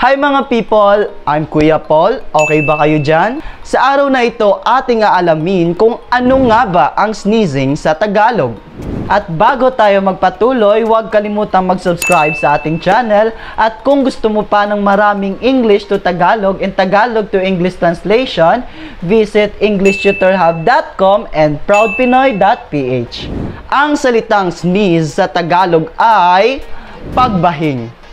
Hi mga people! I'm Kuya Paul. Okay ba kayo dyan? Sa araw na ito, ating aalamin kung ano nga ba ang sneezing sa Tagalog. At bago tayo magpatuloy, huwag kalimutang mag-subscribe sa ating channel. At kung gusto mo pa ng maraming English to Tagalog and Tagalog to English translation, visit EnglishTutorHub.com and ProudPinoy.ph. Ang salitang sneeze sa Tagalog ay pagbahing.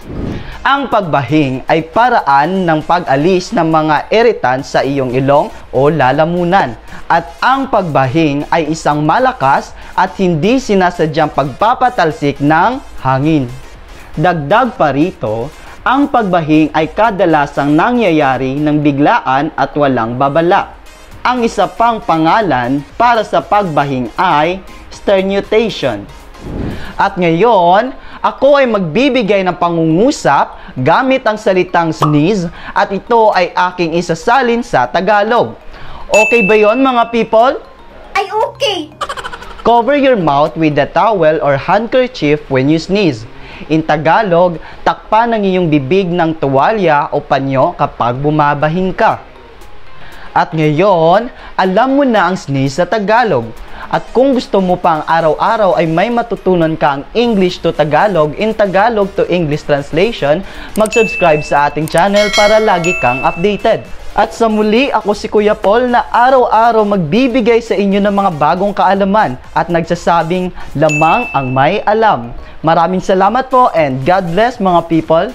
Ang pagbahing ay paraan ng pag-alis ng mga irritant sa iyong ilong o lalamunan. At ang pagbahing ay isang malakas at hindi sinasadyang pagpapatalsik ng hangin. Dagdag pa rito, ang pagbahing ay kadalasang nangyayari ng biglaan at walang babala. Ang isa pang pangalan para sa pagbahing ay sternutation. At ngayon, ako ay magbibigay ng pangungusap gamit ang salitang sneeze at ito ay aking isasalin sa Tagalog. Okay ba yon mga people? Ay, okay! Cover your mouth with a towel or handkerchief when you sneeze. In Tagalog, takpan ang iyong bibig ng tuwalya o panyo kapag bumabahing ka. At ngayon, alam mo na ang sneeze sa Tagalog. At kung gusto mo pang araw-araw ay may matutunan kang English to Tagalog in Tagalog to English translation, mag-subscribe sa ating channel para lagi kang updated. At sa muli, ako si Kuya Paul na araw-araw magbibigay sa inyo ng mga bagong kaalaman at nagsasabing lamang ang may alam. Maraming salamat po and God bless mga people!